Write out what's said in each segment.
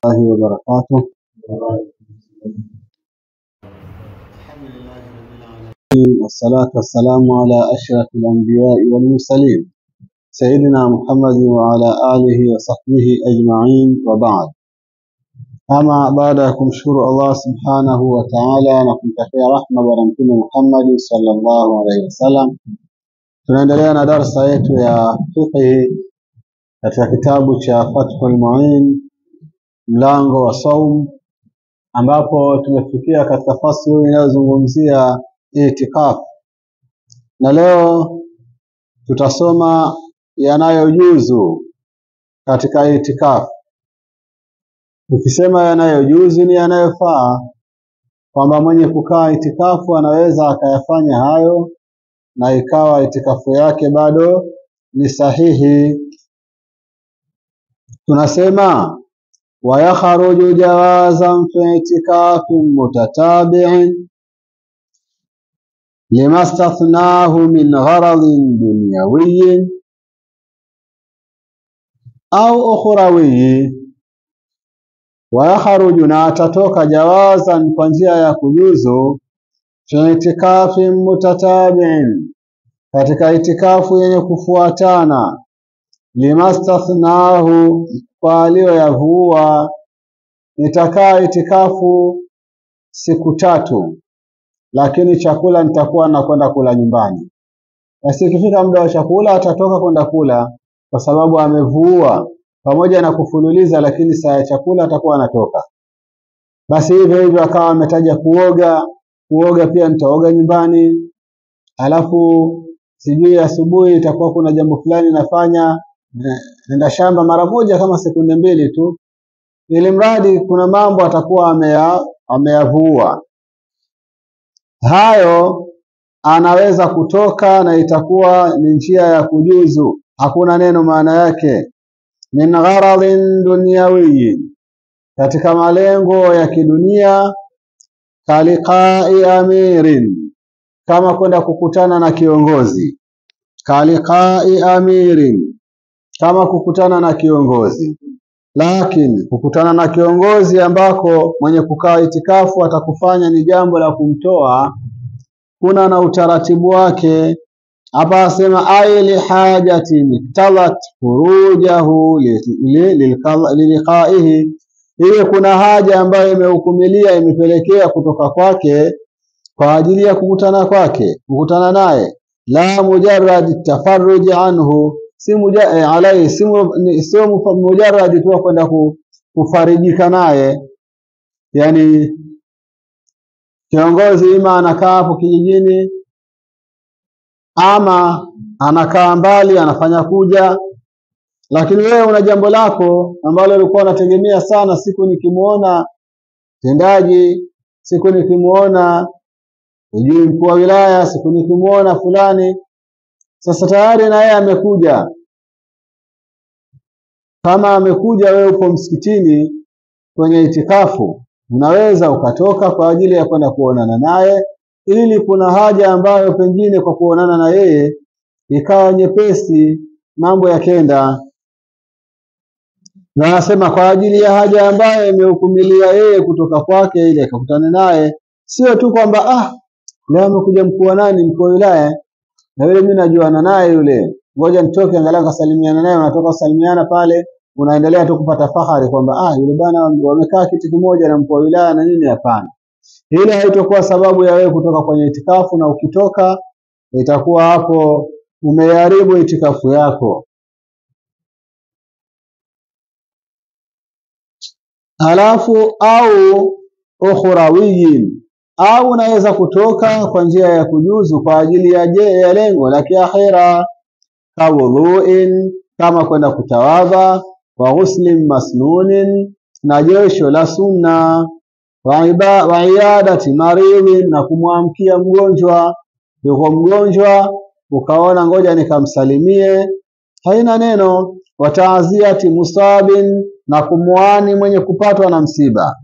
الله وبركاته. والصلاة والسلام على أشرف الأنبياء والمرسلين سيدنا محمد وعلى آله وصحبه أجمعين، وبعد. أما بعدكم شكر الله سبحانه وتعالى نكمتكي رحمة ورحمة محمد صلى الله عليه وسلم. tunaendelea na darasa yetu ya fiqh katika kitabu cha Fathul Muin mlango wa saum, ambapo tumefikia katika fasli inayozungumzia itikaf, na leo tutasoma yanayojuzu katika itikaf. Ukisema yanayojuzu ni yanayofaa, kwamba mwenye kukaa itikafu anaweza akayafanya hayo na ikawa itikafu yake bado ni sahihi. Tunasema ويخرج جوازا في اعتكاف متتابع لما استثناه من غرض دنيوي أو أخروي. ويخرج ناتتوك جوازا فانجيا يكجوزو في اعتكاف متتابع katika itikafu yenye kufuatana, limastathnahu kwa aliyoyavua. Nitakaa itikafu siku 3, lakini chakula nitakuwa nakwenda kula nyumbani. Basi ikifika muda wa chakula atatoka kwenda kula, kwa sababu amevua pamoja na kufululiza, lakini saa ya chakula atakuwa anatoka. Basi hivyo akawa ametaja kuoga pia nitaoga nyumbani, alafu sijui asubuhi itakuwa kuna jambo fulani nafanya, nenda shamba mara moja kama sekunde 2 tu, ili mradi kuna mambo atakuwa ameyavua. Hayo anaweza kutoka na itakuwa ni njia ya kujuzu, hakuna neno maana yake. Min gharadhin dunyawi, katika malengo ya kidunia. Kaliqai amirin, kama kwenda kukutana na kiongozi. Kaliqai amirin, kama kukutana na kiongozi. Lakini kukutana na kiongozi ambako mwenye kukaa itikafu atakufanya ni jambo la kumtoa, kuna na utaratibu wake. Hapa asema ayli hajati miktalat furujahu liliqaihi, hiyo kuna haja ambayo imehukumilia imepelekea kutoka kwake kwa ajili ya kukutana naye. La mujarrad tafarruj anhu, si mujarrad tu kwenda kufarijika naye. Yani kiongozi ima anakaa hapo kijijini, ama anakaa mbali anafanya kuja, lakini wewe una jambo lako ambalo ulikuwa unategemea sana, siku nikimuona tendaji, siku nikimuona ujui mkuu wa wilaya, siku nikimuona fulani. Sasa tayari na yeye amekuja. Kama amekuja, wewe upo msikitini kwenye itikafu, unaweza ukatoka kwa ajili ya kwenda kuonana naye, ili kuna haja ambayo pengine kwa kuonana na yeye ikawa nyepesi, mambo yakenda. Na anasema kwa ajili ya haja ambayo imehukumilia yeye kutoka kwake ili akakutane naye, sio tu kwamba leo amekuja mkuu wa nani, mkuu wa wilaya, na yule mimi najuana naye yule, ngoja nitoke angalau kasalimiana naye. Unatoka kusalimiana pale, unaendelea tu kupata fahari kwamba yule bana wamekaa kiti kimoja na mkuu wa wilaya na nini. Hapana, ile haitakuwa sababu ya wewe kutoka kwenye itikafu, na ukitoka itakuwa hapo umeharibu itikafu yako. Halafu au ukhrawiyin, au unaweza kutoka kwa njia ya kujuzu kwa ajili ya lengo la kiakhira. Kawudhuin, kama kwenda kutawadha. Wa ghuslin masnunin, na josho la sunna. Wa iadati maridhin, na kumwamkia mgonjwa. Yuko mgonjwa ukaona ngoja nikamsalimie, haina neno. Wa ta'ziyati musabin, na kumuani mwenye kupatwa na msiba.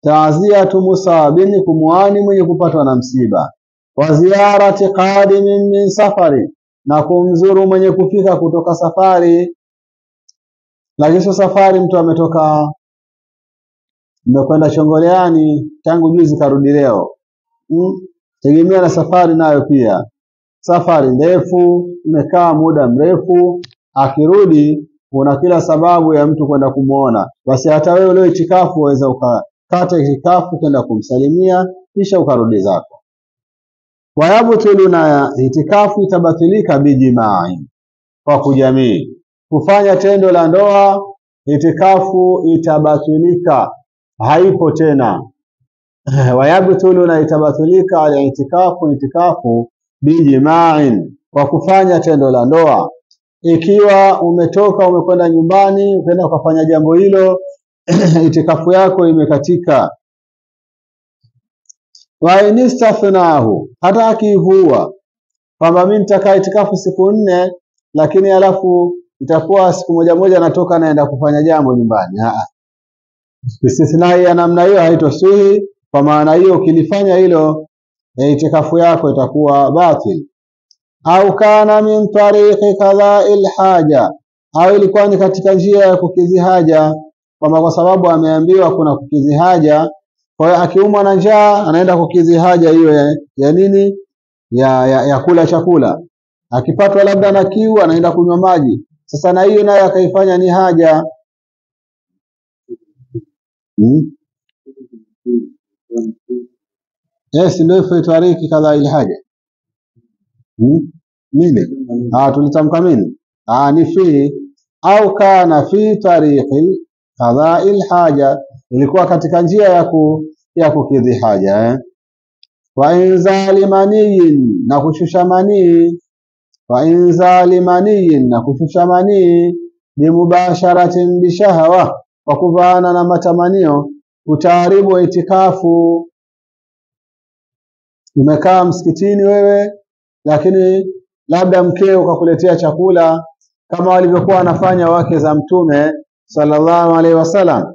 Ta'ziyatu musabin, kumuani mwenye kupatwa na msiba. Wa ziyarati qadimin min safari, na kumzuru mwenye kufika kutoka safari. Lakini sio safari mtu ametoka mmekwenda Chongoleani tangu juzi karudi leo. Tegemea na safari nayo pia. Safari ndefu, umekaa muda mrefu, akirudi una kila sababu ya mtu kwenda kumuona. Basi hata wewe leo itikafu waweza ukakata itikafu kwenda kumsalimia kisha ukarudi zako. Wayabtulu, na itikafu itabatilika bijimai, kwa kujamii. Kufanya tendo la ndoa, itikafu itabatilika, haipo tena. Wayabtulu, na itabatilika ala itikafu bijima'in, kwa kufanya tendo la ndoa. Ikiwa umetoka umekwenda nyumbani ukaenda ukafanya jambo hilo, itikafu yako imekatika. Wa inistafnahu, hata akivua kwamba mimi nitakaa itikafu siku 4, lakini alafu itakuwa siku moja natoka naenda kufanya jambo nyumbani. Istisnai ya namna hiyo haitoswihi. Kwa maana hiyo ukilifanya hilo, itikafu yako itakuwa batil. Au kana min tariqi qada'il haja, au ilikuwa ni katika njia ya kukizi haja, kwa sababu ameambiwa kuna kukizi haja. Kwa hiyo akiumwa na njaa anaenda kukizi haja hiyo ya nini, ya kula chakula. Akipatwa labda na kiu anaenda kunywa maji. Sasa na hiyo nayo akaifanya ni haja. Yes, ndio fi tariki qada'il haja. Nini? Tulitamka nini? Ni fi. Au kana fi tariqi qada'il haja, ilikuwa katika njia ya kukidhi haja. Wa inzali maniyin, na kushusha manii. Wa inzali maniyin, na kushusha manii. Bi mubasharatin bishahawa, kwa kuvaana na matamanio, utaharibu itikafu. Umekaa msikitini wewe, lakini labda mkeo ukakuletea chakula, kama walivyokuwa wanafanya wake za Mtume sallallahu alaihi wasallam.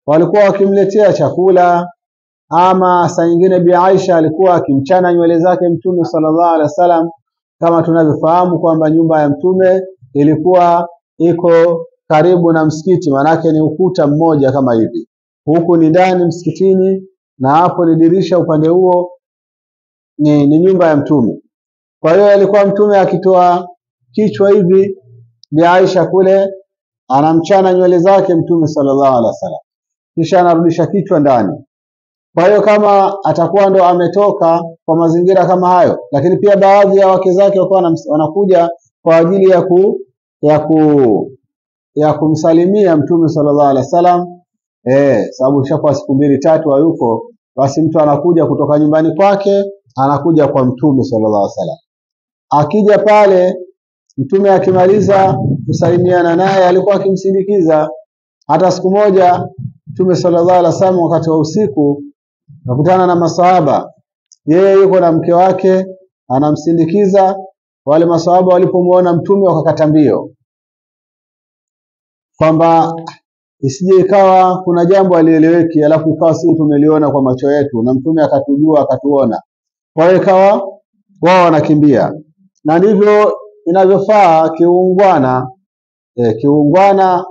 Walikuwa wakimletea chakula, ama saa nyingine Bi Aisha alikuwa akimchana nywele zake Mtume sallallahu alaihi wasallam. Kama tunavyofahamu kwamba nyumba ya Mtume ilikuwa iko karibu na msikiti, manake ni ukuta mmoja kama hivi. Huku ni ndani msikitini na hapo ni dirisha, upande huo ni nyumba ya Mtume. Kwa hiyo alikuwa Mtume akitoa kichwa hivi, Bi Aisha kule anamchana nywele zake Mtume sallallahu alaihi wasallam, kisha anarudisha kichwa ndani. Kwa hiyo kama atakuwa ndo ametoka kwa mazingira kama hayo, lakini pia baadhi ya wake zake walikuwa wanakuja kwa ajili ya kumsalimia Mtume sallallahu alaihi wasallam. Sababu shakuwa siku 2-3 hayuko, basi mtu anakuja kutoka nyumbani kwake, anakuja kwa Mtume sallallahu alaihi wasallam. Akija pale Mtume akimaliza kusalimiana naye alikuwa akimsindikiza. Hata siku moja Mtume sallallahu alaihi wasallam wakati wa usiku nakutana na masahaba, yeye yuko na mke wake anamsindikiza. Wale masahaba walipomuona Mtume wakakata mbio, kwamba isije ikawa kuna jambo alieleweki alafu ikawa sisi tumeliona kwa macho yetu na Mtume akatujua akatuona. Kwa hiyo ikawa wao wanakimbia, na ndivyo inavyofaa kiungwana. Kiungwana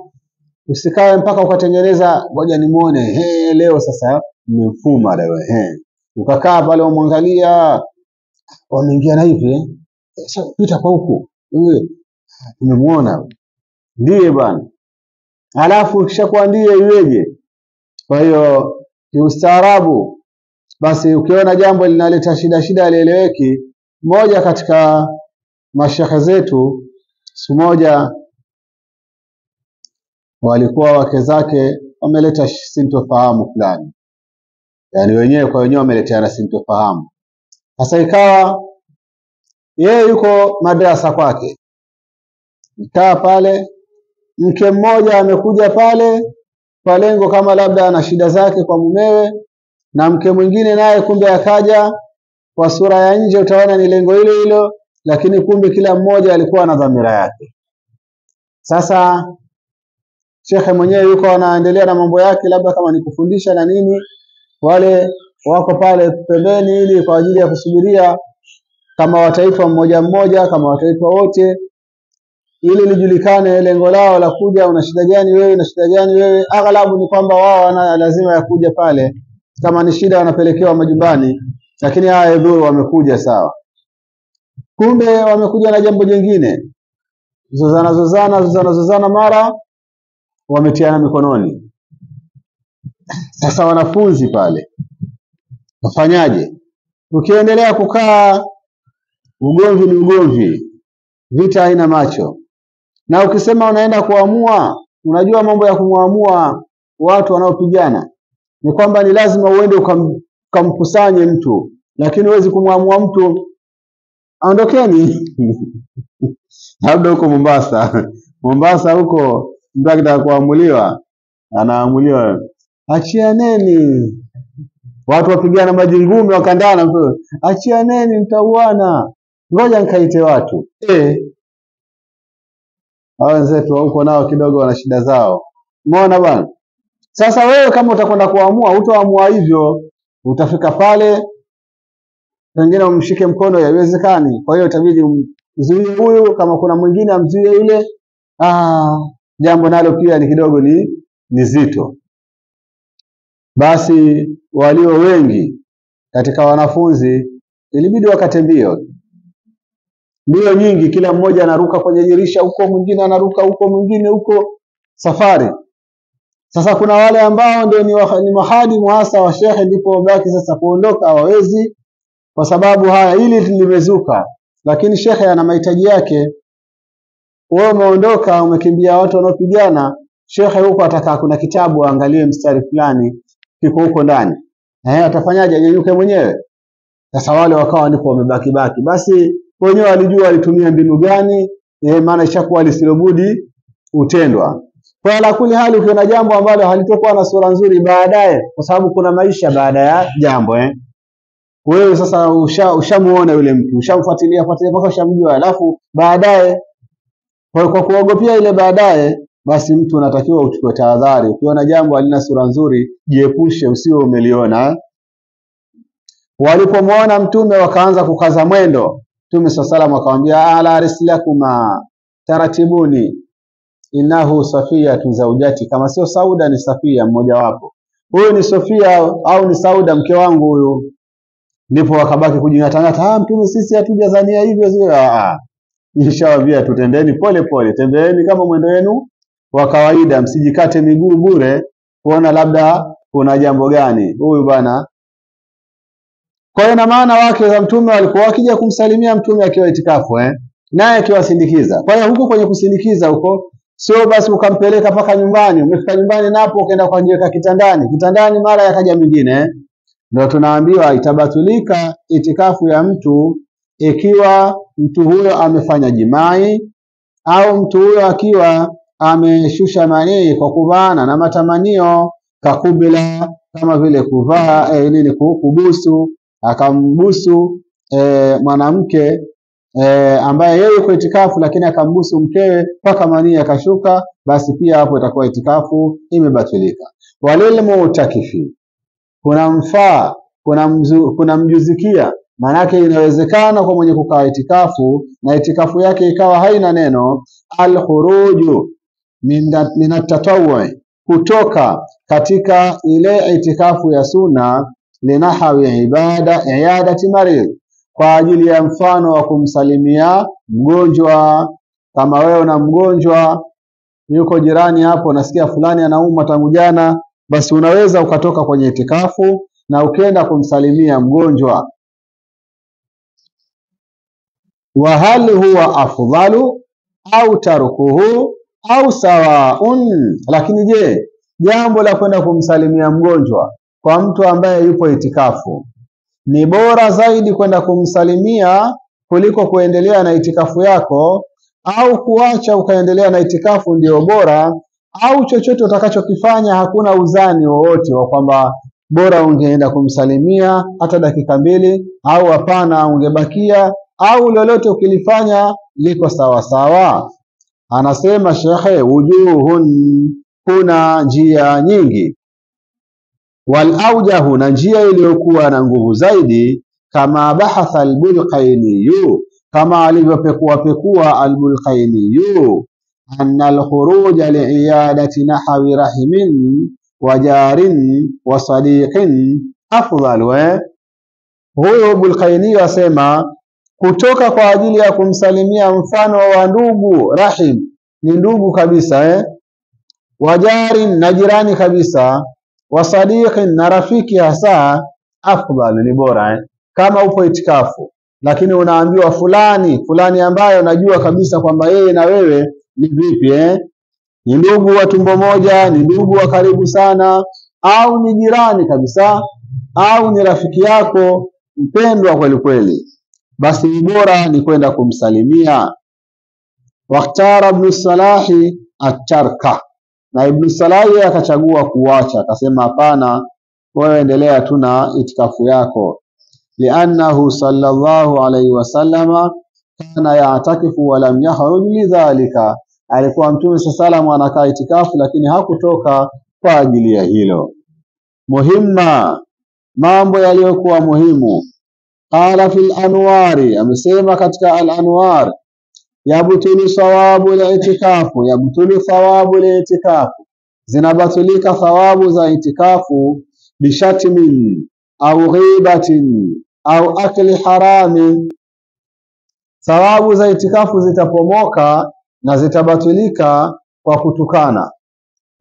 usikae mpaka ukatengeneza ngoja nimuone, leo sasa nimemfuma leo, ukakaa pale umwangalia wameingia na hivi, sasa pita kwa huku, umemuona ndiye bwana, alafu kisha ndiye iweje? Kwa hiyo kiustaarabu, basi ukiona jambo linaleta shida alieleweki. Mmoja katika mashehe zetu siku moja walikuwa wake zake wameleta sintofahamu fulani, yani wenyewe kwa wenyewe wameleteana sintofahamu. Sasa ikawa yeye yuko madrasa kwake, ikaa pale, mke mmoja amekuja pale kwa lengo kama labda ana shida zake kwa mumewe, na mke mwingine naye kumbe akaja kwa sura ya nje utaona ni lengo hilo, lakini kumbe kila mmoja alikuwa na dhamira yake. Sasa shekhe mwenyewe yuko anaendelea na mambo yake, labda kama ni kufundisha na nini, wale wako pale pembeni ili kwa ajili ya kusubiria kama wataitwa mmoja mmoja, kama wataitwa wote. ili lijulikane lengo lao la kuja, una shida gani wewe, una shida gani wewe. Aghlabu ni kwamba wao wana lazima ya kuja pale, kama ni shida wanapelekewa majumbani, lakini haya dhuru wamekuja sawa. Kumbe wamekuja na jambo jingine, zozana mara wametiana mikononi. Sasa wanafunzi pale wafanyaje? Ukiendelea kukaa, ugomvi ni ugomvi, vita haina macho. Na ukisema unaenda kuamua, unajua mambo ya kumwamua watu wanaopigana ni kwamba ni lazima uende ukamkusanye mtu, lakini huwezi kumwamua mtu aondokeni. Labda huko Mombasa huko mtu akitaka kuamuliwa, anaamuliwa achianeni. Watu wapigana majingumi wakandana, mtu achianeni mtauana. Ngoja nikaite watu. Hao wenzetu huko nao kidogo wana shida zao. Umeona bwana? Sasa wewe kama utakwenda kuamua, utaamua hivyo, utafika pale wengine umshike mkono, haiwezekani. Kwa hiyo itabidi umzuie huyu, kama kuna mwingine amzuie yule. Jambo nalo pia ni kidogo ni zito. Basi walio wengi katika wanafunzi ilibidi wakate mbio nyingi, kila mmoja anaruka kwenye dirisha huko, mwingine anaruka huko, mwingine huko, safari. Sasa kuna wale ambao ndio ni mahadi muhasa wa shekhe, ndipo wabaki sasa kuondoka hawawezi, kwa sababu haya hili limezuka, lakini shekhe ana mahitaji yake. Wewe umeondoka, umekimbia watu wanaopigana, shekhe huko ataka kuna kitabu angalie mstari fulani kiko huko ndani. Atafanyaje? Anyanyuke mwenyewe? Sasa wale wakawa ndipo wamebaki. Basi wenyewe walijua walitumia mbinu gani, maana ishakuwa lisilobudi utendwa. Kwa ala kuli hali, ukiona jambo ambalo halitokuwa na sura nzuri baadaye, kwa sababu kuna maisha baada ya jambo wewe sasa ushamuona yule mtu, ushamfuatilia mpaka ushamjua, alafu baadaye kwa kuogopia ile baadaye, basi mtu unatakiwa uchukue tahadhari. Ukiona jambo halina sura nzuri, jiepushe, usiwe umeliona. Walipomwona mtume wakaanza kukaza mwendo. Mtume sallallahu akamwambia, ala rislakuma, taratibuni, innahu Safiyatu zaujati. Kama sio Sauda ni Safia mmoja wapo. Huyu ni Sofia au ni Sauda mke wangu huyu. Ndipo wakabaki kujingatangata, mtume sisi hatujazania hivyo zile. Nishawaambia tutendeni pole pole, tembeeni kama mwendo wenu wa kawaida, msijikate miguu bure kuona labda kuna jambo gani huyu bwana. Kwa hiyo na maana wake za mtume walikuwa wakija kumsalimia mtume akiwa itikafu, naye akiwasindikiza. Kwa hiyo huko kwenye kusindikiza huko sio basi ukampeleka paka nyumbani, umefika nyumbani napo ukaenda kujiweka kitandani mara yakaja mwingine. Ndio tunaambiwa itabatulika itikafu ya mtu ikiwa mtu huyo amefanya jimai, au mtu huyo akiwa ameshusha manii kwa kuvana na matamanio, kakubila, kama vile kuvaa kubusu, akambusu mwanamke ambaye yeye yuko itikafu, lakini akambusu mkewe mpaka manii akashuka, basi pia hapo itakuwa itikafu imebatilika. Walil mu'takifi, kuna mjuzikia. Manake inawezekana kwa mwenye kukaa itikafu na itikafu yake ikawa haina neno, al-khuruju min at-tatawwu, kutoka katika ile itikafu ya sunna, linahawi iadati marid, kwa ajili ya mfano wa kumsalimia mgonjwa. Kama wewe na mgonjwa yuko jirani hapo, nasikia fulani anaumwa tangu jana, basi unaweza ukatoka kwenye itikafu na ukienda kumsalimia mgonjwa. Wa hal huwa afdalu au tarukuhu au sawaun, lakini je, jambo la kwenda kumsalimia mgonjwa kwa mtu ambaye yupo itikafu ni bora zaidi kwenda kumsalimia kuliko kuendelea na itikafu yako, au kuacha ukaendelea na itikafu ndio bora, au chochote utakachokifanya hakuna uzani wowote wa kwamba bora ungeenda kumsalimia hata dakika 2 au hapana ungebakia, au lolote ukilifanya liko sawa sawa? Anasema shekhe, wujuhun, kuna njia nyingi, wal aujahu, na njia iliyokuwa na nguvu zaidi, kama bahatha al-Bulqaini, kama alivyopekua al-Bulqaini anna al-khuruj li'iyadati nahwi rahimin wa jarin wa sadiqin afdal. Huyo Bulqaini asema kutoka kwa ajili ya kumsalimia mfano wa ndugu, rahim ni ndugu kabisa, wa jarin na jirani kabisa, wa sadiqin na rafiki hasa, afdal ni bora. Kama upo itikafu lakini unaambiwa fulani ambaye unajua kabisa kwamba yeye na wewe ni vipi, ni ndugu wa tumbo moja, ni ndugu wa karibu sana, au ni jirani kabisa, au ni rafiki yako mpendwa kweli kweli, basi bora ni kwenda kumsalimia. Waqtara Ibn Salahi at-tarka, na Ibn Salahi akachagua kuacha, akasema hapana, wewe endelea tu na itikafu yako. Li'annahu sallallahu alayhi wasallama kana ya'takifu wa lam yakhruj lidhalika, alikuwa Mtume sallallahu anakaa itikafu lakini hakutoka kwa ajili ya hilo. Muhimma, mambo yaliyokuwa muhimu. Qala fil anwari, amesema katika al-anwar, yabtulu thawabu al-i'tikafu, yabtulu thawabu al-i'tikafu, zinabatulika thawabu za itikafu bishatmin au ghibatin au akli harami. Thawabu za itikafu zitapomoka na zitabatulika kwa kutukana.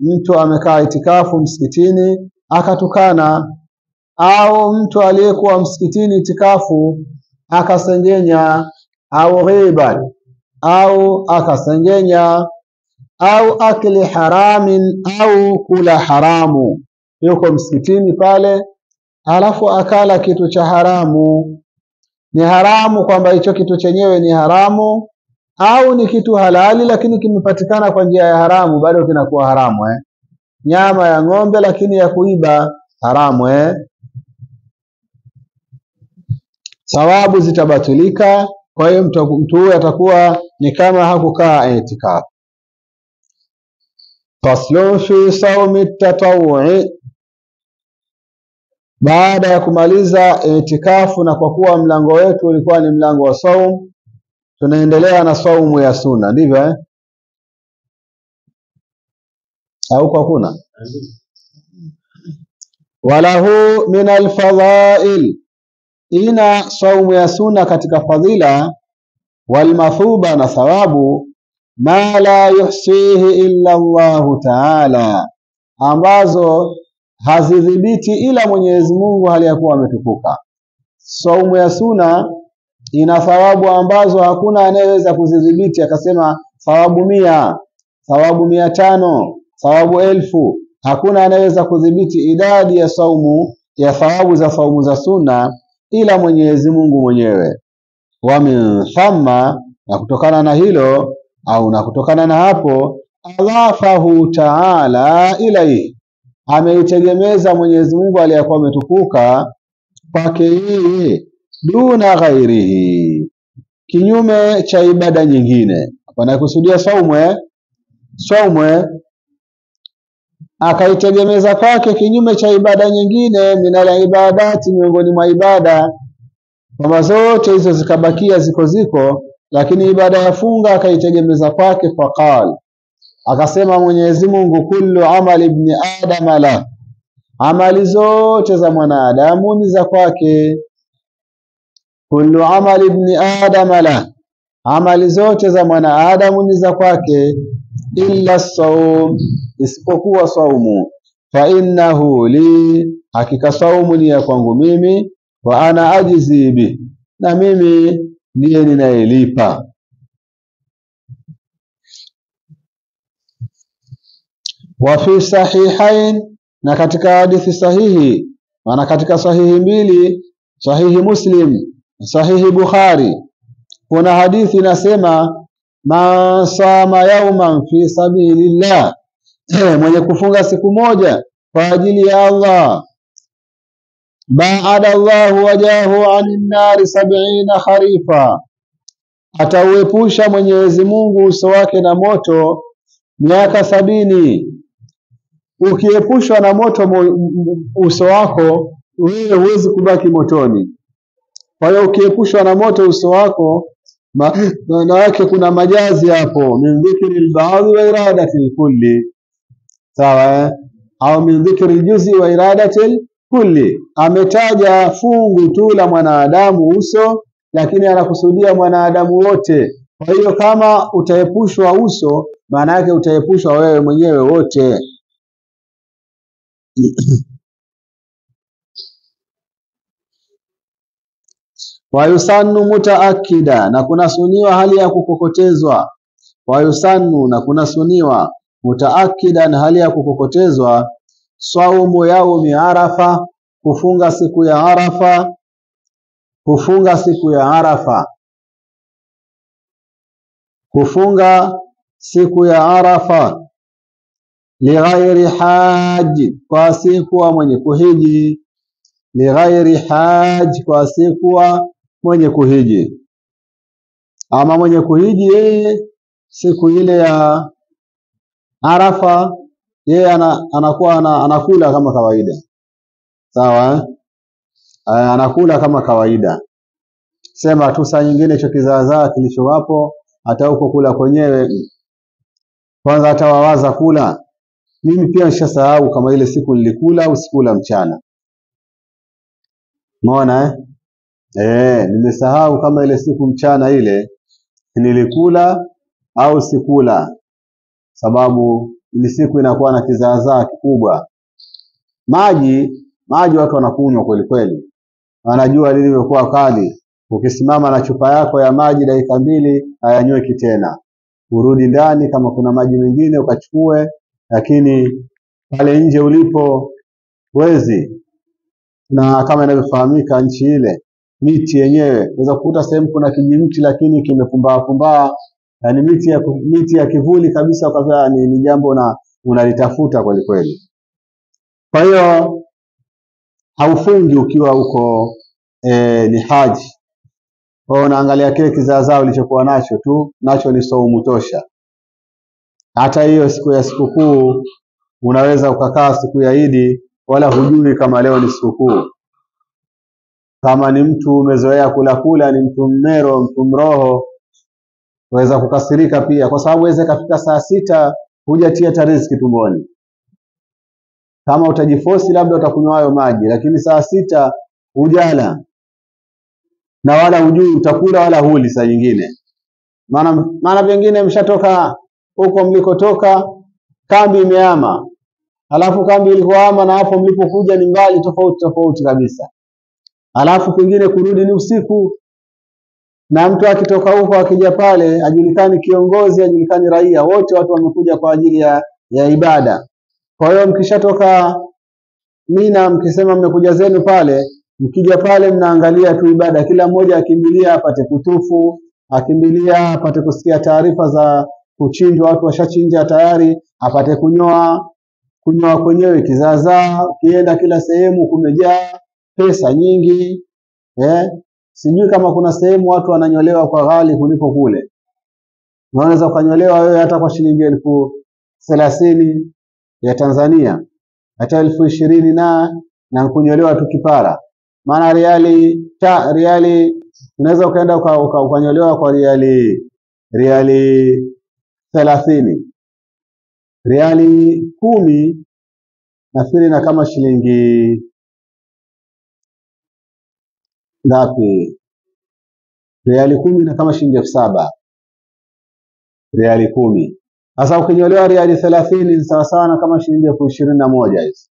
Mtu amekaa itikafu msikitini akatukana, au mtu aliyekuwa msikitini itikafu akasengenya, au ghiba au akasengenya, au akli haramin au kula haramu. Yuko msikitini pale alafu akala kitu cha haramu. Ni haramu kwamba hicho kitu chenyewe ni haramu, au ni kitu halali lakini kimepatikana kwa njia ya haramu, bado kinakuwa haramu. Nyama ya ng'ombe lakini ya kuiba haramu. Thawabu zitabatulika, kwa hiyo mtu huyo atakuwa ni kama hakukaa itikaf. Faslu fi sawmi tatawwu'i, baada ya kumaliza itikafu, na kwa kuwa mlango wetu ulikuwa ni mlango wa saum, tunaendelea na saumu ya sunna, ndivyo au kwa kuna walahu min alfadhail, ina saumu ya sunna katika fadhila, walmathuba na thawabu, ma la yuhsihi illa Allahu ta'ala, ambazo hazidhibiti ila Mwenyezi Mungu hali ya kuwa ametukuka. Saumu ya sunna ina thawabu ambazo hakuna anayeweza kuzidhibiti akasema thawabu 100, thawabu 500, thawabu 1000. Hakuna anayeweza kudhibiti idadi ya saumu ya thawabu za saumu za sunna ila Mwenyezi Mungu mwenyewe. Wa min thamma, na kutokana na hilo au na kutokana na hapo, adhafahu ta'ala ilayhi, ameitegemeza Mwenyezi Mungu aliyakuwa ametukuka kwake yeye, duna ghairihi, kinyume cha ibada nyingine. Wanakusudia saumu akaitegemeza kwake kinyume cha ibada nyingine, minala ibadati, miongoni mwa ibada, kwamba zote hizo zikabakia ziko, lakini ibada ya funga akaitegemeza kwake. Faqal, akasema Mwenyezi Mungu, kullu amali ibn adam la, amali zote za mwanadamu ni za kwake. Kullu amali ibn adam la, amali zote za mwanadamu ni za kwake, illa saum, isipokuwa saumu. Fa innahu li, hakika saumu ni ya kwangu mimi, wa ana ajizi bi, na mimi ndiye ninayelipa. Wa fi sahihain, na katika hadithi sahihi, maana katika sahihi mbili, sahihi Muslim, sahihi Bukhari, kuna hadithi inasema man sama yawman fi sabilillah, mwenye kufunga siku moja kwa ajili ya Allah, ba'ada Allahu wajahu 'anil nari 70 kharifa, atauepusha Mwenyezi Mungu uso wake na moto miaka 70. Ukiepushwa na moto uso wako, wewe huwezi kubaki motoni. Kwa hiyo ukiepushwa na moto uso wako, maana yake kuna majazi hapo, min dhikri al-ba'd wa iradati al-kulli, sawa, au min dhikri al-juz'i wa iradati al-kulli. Ametaja fungu tu la mwanadamu uso, lakini anakusudia mwanadamu wote. Kwa hiyo kama utaepushwa uso, maana yake utaepushwa wewe mwenyewe wote. Wa yusannu mutaakida, na kuna suniwa hali ya kukokotezwa. Wa yusannu, na kuna suniwa mutaakida, na hali ya kukokotezwa. Saumu yaumi Arafa, kufunga siku ya Arafa, kufunga siku ya Arafa, kufunga siku ya Arafa. Lighairi haji, kwa asiyekuwa mwenye kuhiji. Lighairi haji, kwa asiyekuwa mwenye kuhiji. Ama mwenye kuhiji yeye siku ile ya Arafa yeye anakuwa anakula kama kawaida, sawa, anakula kama kawaida. Sema tu saa nyingine hicho kizaazaa kilichowapo hata huko kula kwenyewe kwanza atawawaza kula, mimi pia nishasahau kama ile siku nilikula au sikula mchana. Umeona nimesahau kama ile siku mchana ile nilikula au sikula, sababu ile siku inakuwa na kizaazaa kikubwa. Maji watu wanakunywa kweli kweli, wanajua lilivyokuwa kali. Ukisimama na chupa yako ya maji dakika 2 hayanyweki tena, urudi ndani kama kuna maji mengine ukachukue, lakini pale nje ulipo wezi. Na kama inavyofahamika nchi ile, miti yenyewe unaweza kukuta sehemu kuna kijimti lakini kimepumbaa, yani miti ya kivuli kabisa, kwa ni jambo na unalitafuta kweli kweli. Kwa hiyo haufungi ukiwa huko ni haji. Kwa unaangalia kile kizaazao ulichokuwa nacho tu, nacho ni saumu tosha. Hata hiyo siku ya sikukuu unaweza ukakaa siku ya Idi wala hujui kama leo ni sikukuu. Kama ni mtu umezoea kula, ni mtu mmero, mtu mroho, waweza kukasirika pia, kwa sababu waweza kafika saa 6 hujatia riziki tumboni. Kama utajifosi labda utakunywa hayo maji, lakini saa 6 hujala na wala hujui utakula wala huli saa nyingine. Maana pengine mshatoka huko mlikotoka, kambi imehama. Alafu kambi ilikohama na hapo mlipokuja ni mbali tofauti kabisa. Alafu pengine kurudi ni usiku. Na mtu akitoka huko akija pale, ajulikani kiongozi, ajulikani raia, wote watu wamekuja kwa ajili ya ibada. Kwa hiyo mkishatoka Mina, mkisema mmekuja zenu pale, mkija pale mnaangalia tu ibada, kila mmoja akimbilia apate kutufu, akimbilia apate kusikia taarifa za kuchinjwa, watu washachinja tayari, apate kunyoa kwenyewe kizaazaa. Kienda kila sehemu kumejaa pesa nyingi. Sijui kama kuna sehemu watu wananyolewa kwa ghali kuliko kule. Unaweza kunyolewa wewe hata kwa shilingi 30,000 ya Tanzania, hata 20,000 na kunyolewa tu kipara. Maana riali unaweza ukaenda ukanyolewa kwa riali 30. Riali 10 nafikiri na kama shilingi ngapi? Riali 10 na kama shilingi 7,000. Riali 10. Sasa ukinyolewa riali 30 sawa sawa na kama shilingi 21,000 hizo.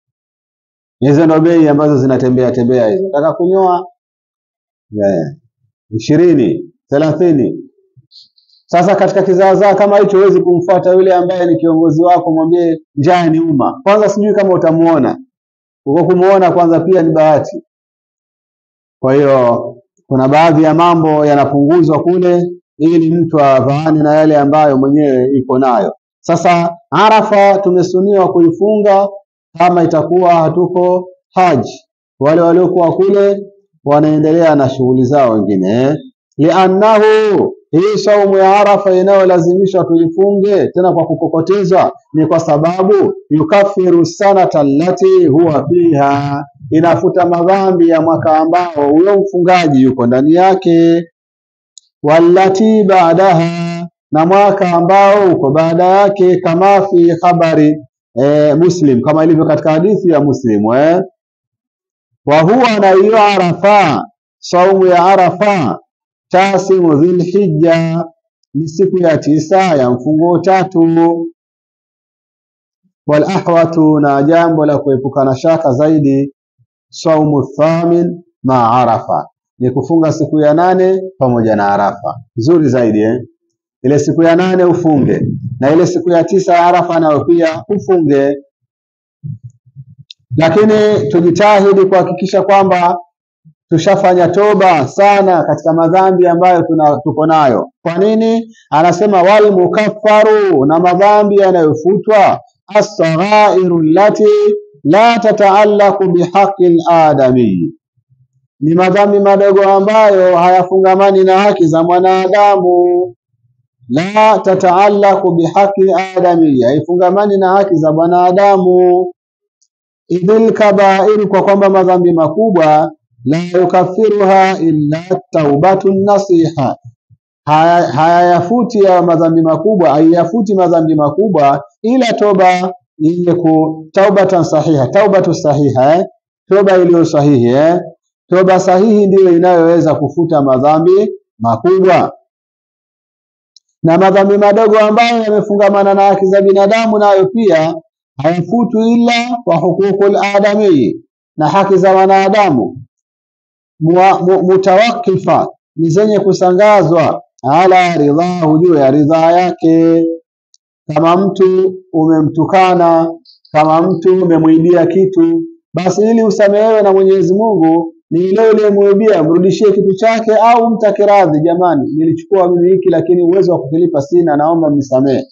Hizo ndio bei ambazo zinatembea hizo. Nataka kunyoa 20, 30. Sasa katika kizaazaa kama hicho huwezi kumfuata yule ambaye ni kiongozi wako, mwambie njaa ni uma. Kwanza sijui kama utamuona. Uko kumuona kwanza pia ni bahati. Kwa hiyo kuna baadhi ya mambo yanapunguzwa kule ili mtu avaane na yale ambayo mwenyewe iko nayo. Sasa Arafa tumesuniwa kuifunga kama itakuwa hatuko haji. Wale waliokuwa kule wanaendelea na shughuli zao wengine. Li'annahu, hii saumu ya Arafa inayolazimishwa tuifunge tena kwa kukokotezwa ni kwa sababu yukafiru sanata allati huwa fiha, inafuta madhambi ya mwaka ambao huyo mfungaji yuko ndani yake. wallati ba'daha, na mwaka ambao uko baada yake, kama fi khabari Muslim, kama ilivyo katika hadithi ya Muslim. Wa huwa na hiyo Arafa, saumu ya Arafa, tasimu Dhulhijja, ni siku ya 9 ya mfungo 3. Wal ahwatu, na jambo la kuepukana shaka zaidi, saumu thamin ma Arafa, ni kufunga siku ya 8 pamoja na Arafa. Nzuri zaidi ile siku ya 8 ufunge, na ile siku ya 9 ya Arafa nayo pia ufunge. Lakini tujitahidi kuhakikisha kwamba tushafanya toba sana katika madhambi ambayo tuko nayo. Kwa nini? Anasema wal mukaffaru, na madhambi yanayofutwa, as-saghairu allati la tata'allaqu bihaqqi al-adami, ni madhambi madogo ambayo hayafungamani na haki za mwanadamu. La tata'allaqu bihaqqi adami, haifungamani na haki za mwanadamu. Idhil kaba'ir, kwa kwamba madhambi makubwa, la yukaffiruha illa taubatun nasiha, hayafuti ya madhambi makubwa, haiyafuti madhambi makubwa ila toba yenye taubatan sahiha, taubatu sahiha, toba iliyo sahihi. Toba sahihi ndiyo inayoweza kufuta madhambi makubwa. Na madhambi madogo ambayo yamefungamana na haki za binadamu nayo pia hayafutu ila wa hukukul adami, na haki za wanadamu mutawakifa, ni zenye kusangazwa, ala ridhahu, juu ya ridha yake. Kama mtu umemtukana, kama mtu umemwibia kitu, basi ili usamehewe na Mwenyezi Mungu, ni ile uliyemwibia mrudishie kitu chake, au mtake radhi, jamani, nilichukua mimi hiki lakini uwezo wa kukilipa sina, naomba mnisamehe.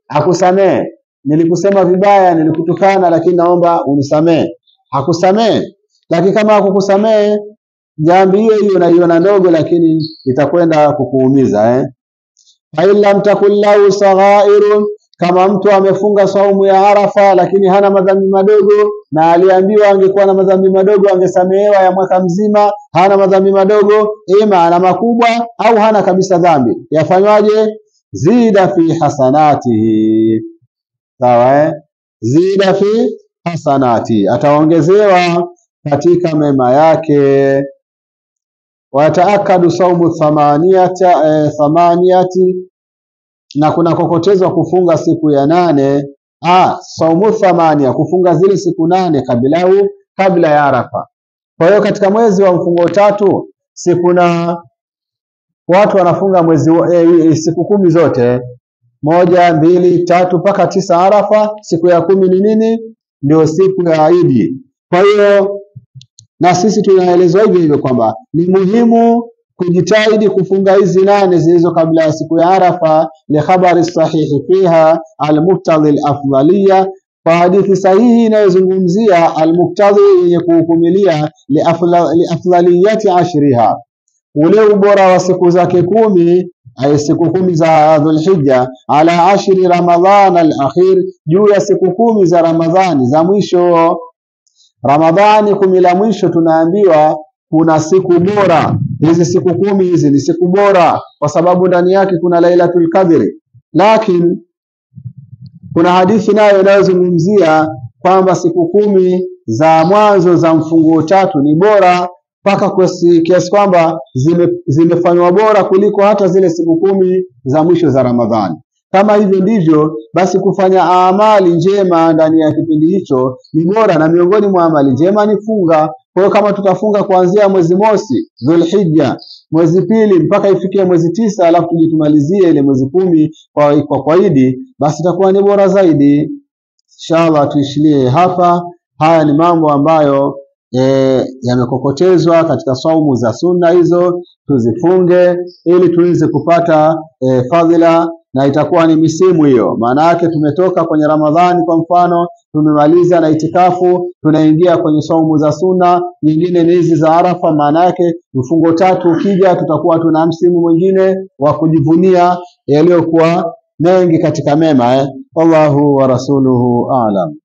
Akusamehe. Nilikusema vibaya, nilikutukana, lakini naomba unisamehe. Hakusamehe. Lakini kama hakukusamehe, jambo hiyo unaiona ndogo, lakini itakwenda kukuumiza. Fa illa mtakullahu saghairun, kama mtu amefunga saumu ya Arafa lakini hana madhambi madogo, na aliambiwa angekuwa na madhambi madogo angesamehewa ya mwaka mzima, hana madhambi madogo, ima ana makubwa au hana kabisa dhambi, yafanywaje? Zida fi hasanatihi, sawa zida fi hasanati, ataongezewa katika mema yake. Wataakadu saumu thamaniyati, na kuna kokotezwa kufunga siku ya 8. Saumu thamania, kufunga zile siku 8 kabla ya Arafa. Kwa hiyo katika mwezi wa mfungo 3 siku na watu wanafunga mwezi siku 10 zote, 1, 2, 3 mpaka 9 Arafa. Siku ya 10 ni nini? Ndio siku ya Eid. Kwa hiyo na sisi tunaelezwa hivyo kwamba ni muhimu kujitahidi kufunga hizi 8 zilizo kabla ya siku ya Arafa, li khabari sahihi fiha al-muqtadi al-afdaliyya, kwa hadithi sahihi inayozungumzia al-muqtadi, yenye kuhukumilia li afdaliyati ashriha, ule ubora wa siku zake 10, ay siku 10 za Dhulhijja, ala ashri Ramadhan al-akhir, juu ya siku 10 za Ramadhani za mwisho. Ramadhani 10 la mwisho tunaambiwa kuna siku bora. Hizi siku 10 hizi ni siku bora kwa sababu ndani yake kuna Lailatul Qadr. Lakini kuna hadithi nayo inayozungumzia kwamba siku 10 za mwanzo za mfungo 3 ni bora, mpaka kiasi kwamba zimefanywa bora kuliko hata zile siku 10 za mwisho za Ramadhani. Kama hivyo ndivyo, basi kufanya amali njema ndani ya kipindi hicho ni bora, na miongoni mwa amali njema ni funga. Kwa hiyo kama tutafunga kuanzia mwezi mosi Dhulhijja, mwezi pili mpaka ifikie mwezi 9, alafu tujitumalizie ile mwezi 10 kwa Eid, basi itakuwa ni bora zaidi. Inshallah tuishilie hapa. Haya ni mambo ambayo yamekokotezwa katika saumu za sunna, hizo tuzifunge ili tuweze kupata fadhila, na itakuwa ni misimu hiyo. Maana yake tumetoka kwenye Ramadhani kwa mfano, tumemaliza na itikafu, tunaingia kwenye saumu za sunna, nyingine ni hizi za Arafa. Maana yake mfungo 3 ukija, tutakuwa tuna msimu mwingine wa kujivunia yaliyokuwa mengi katika mema. Wallahu wa rasuluhu a'lam.